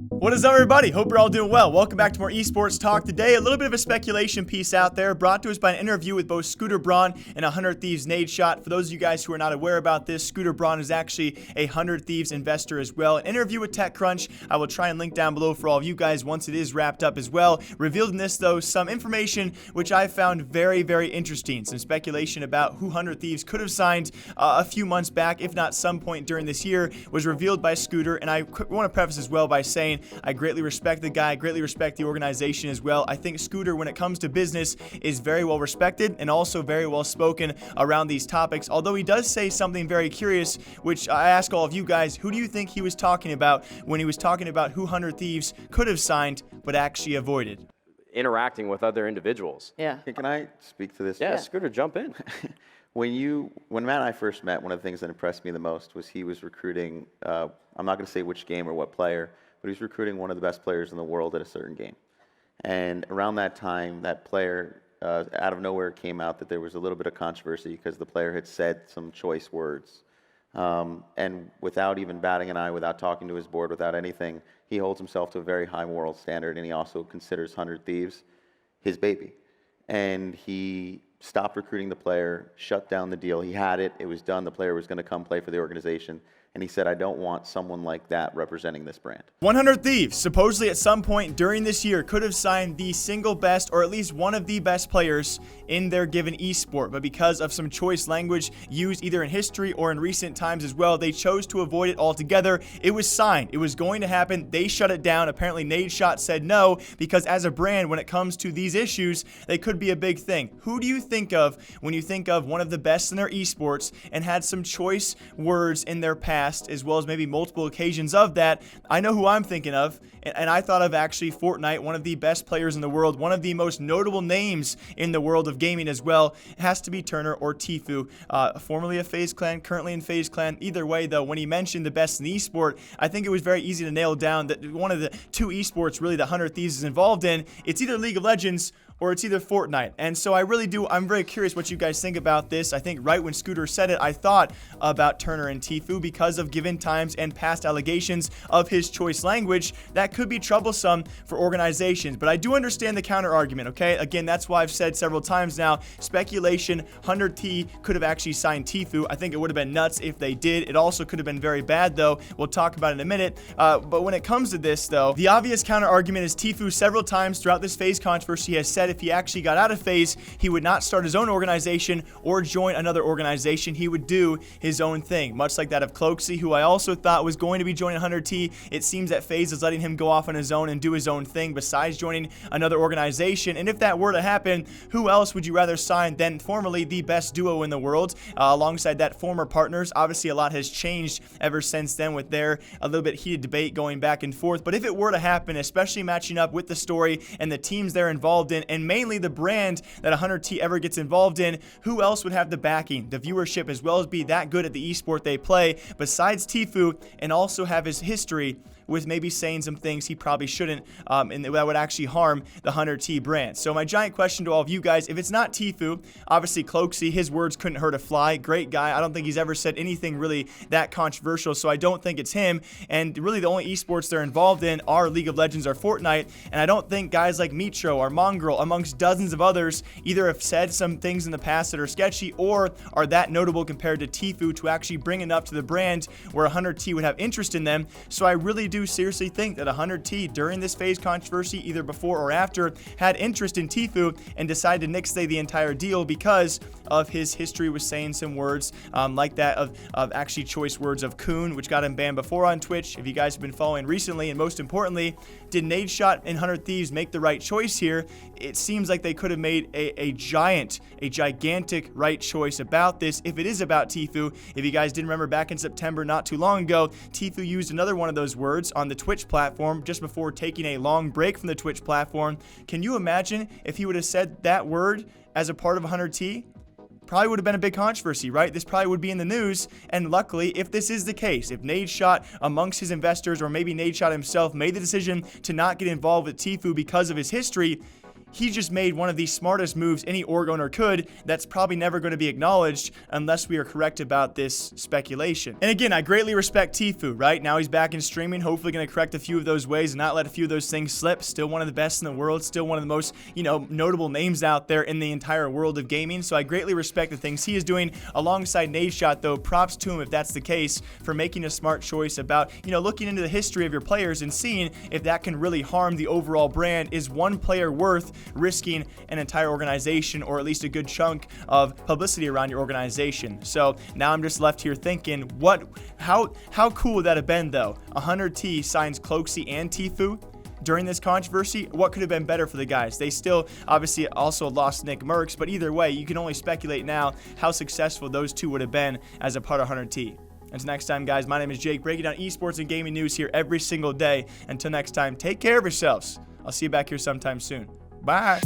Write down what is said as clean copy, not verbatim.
What is up, everybody? Hope you're all doing well. Welcome back to more esports talk. Today, a little bit of a speculation piece out there brought to us by an interview with both Scooter Braun and 100Thieves Nadeshot. For those of you guys who are not aware about this, Scooter Braun is actually a 100Thieves investor as well. An interview with TechCrunch, I will try and link down below for all of you guys once it is wrapped up as well. Revealed in this, though, some information which I found very, very interesting. Some speculation about who 100Thieves could have signed a few months back, if not some point during this year, was revealed by Scooter. And I want to preface as well by saying I greatly respect the guy, greatly respect the organization as well. I think Scooter, when it comes to business, is very well respected and also very well spoken around these topics. Although he does say something very curious, which I ask all of you guys, who do you think he was talking about when he was talking about who 100Thieves could have signed but actually avoided? Interacting with other individuals. Yeah. Hey, can I speak to this? Yeah, Scooter, jump in. When Matt and I first met, one of the things that impressed me the most was he was recruiting, I'm not going to say which game or what player, but he was recruiting one of the best players in the world at a certain game. And around that time, that player, out of nowhere, came out that there was a little bit of controversy because the player had said some choice words. And without even batting an eye, without talking to his board, without anything, he holds himself to a very high moral standard, and he also considers 100Thieves his baby. And he stopped recruiting the player, shut down the deal. He had it. It was done. The player was going to come play for the organization. And he said, I don't want someone like that representing this brand. 100Thieves, supposedly at some point during this year, could have signed the single best, or at least one of the best players in their given esport. But because of some choice language used either in history or in recent times as well, they chose to avoid it altogether. It was signed. It was going to happen. They shut it down. Apparently, Nadeshot said no, because as a brand, when it comes to these issues, they could be a big thing. Who do you think of when you think of one of the best in their esports and had some choice words in their past, as well as maybe multiple occasions of that? I know who I'm thinking of, and I thought of actually Fortnite, one of the best players in the world, one of the most notable names in the world of gaming as well. It has to be Turner or Tfue, formerly of FaZe Clan, currently in FaZe Clan. Either way, though, when he mentioned the best in the esport, I think it was very easy to nail down that one of the two esports really that 100Thieves is involved in, it's either League of Legends or it's either Fortnite. And so I'm very curious what you guys think about this. I think right when Scooter said it, I thought about Turner and Tfue because of given times and past allegations of his choice language that could be troublesome for organizations. But I do understand the counter argument, okay? Again, that's why I've said several times now, speculation, 100T could have actually signed Tfue. I think it would have been nuts if they did. It also could have been very bad, though. We'll talk about it in a minute. But when it comes to this, though, the obvious counter argument is Tfue several times throughout this FaZe controversy has said if he actually got out of FaZe, he would not start his own organization or join another organization. He would do his own thing, much like that of Cloaksy, who I also thought was going to be joining 100T. It seems that FaZe is letting him go off on his own and do his own thing besides joining another organization. And if that were to happen, who else would you rather sign than formerly the best duo in the world? Alongside that, former partners. Obviously, a lot has changed ever since then with their a little bit heated debate going back and forth. But if it were to happen, especially matching up with the story and the teams they're involved in, and mainly the brand that 100T ever gets involved in, who else would have the backing, the viewership, as well as be that good at the esport they play besides Tfue, and also have his history with maybe saying some things he probably shouldn't, and that would actually harm the 100T brand. So my giant question to all of you guys, if it's not Tfue, obviously Cloaksy, his words couldn't hurt a fly. Great guy. I don't think he's ever said anything really that controversial, so I don't think it's him. And really the only esports they're involved in are League of Legends or Fortnite, and I don't think guys like Mitro or Mongrel, amongst dozens of others, either have said some things in the past that are sketchy or are that notable compared to Tfue to actually bring it up to the brand where 100T would have interest in them. So I really do seriously think that 100T during this FaZe controversy, either before or after, had interest in Tfue and decided to nixay the entire deal because of his history with saying some words like that of actually choice words of coon, which got him banned before on Twitch. If you guys have been following recently, and most importantly, did Nadeshot and 100Thieves make the right choice here? It seems like they could have made a gigantic right choice about this if it is about Tfue. If you guys didn't remember, back in September, not too long ago, Tfue used another one of those words on the Twitch platform just before taking a long break from the Twitch platform. Can you imagine if he would have said that word as a part of 100T? Probably would have been a big controversy, right? This probably would be in the news. And luckily, if this is the case, if Nadeshot amongst his investors, or maybe Nadeshot himself, made the decision to not get involved with Tfue because of his history, he just made one of the smartest moves any org owner could that's probably never going to be acknowledged unless we are correct about this speculation. And again, I greatly respect Tfue, right? Now he's back in streaming, hopefully going to correct a few of those ways and not let a few of those things slip. Still one of the best in the world, still one of the most, notable names out there in the entire world of gaming. So I greatly respect the things he is doing alongside Nadeshot, though. Props to him if that's the case, for making a smart choice about, looking into the history of your players and seeing if that can really harm the overall brand. Is one player worth risking an entire organization, or at least a good chunk of publicity around your organization? So now I'm just left here thinking, how cool would that have been though? 100T signs Cloakzy and Tfue during this controversy. What could have been better for the guys? They still obviously also lost Nick Merckx, but either way, you can only speculate now how successful those two would have been as a part of 100T. Until next time, guys, my name is Jake, breaking down esports and gaming news here every single day. Until next time, take care of yourselves. I'll see you back here sometime soon. Bye.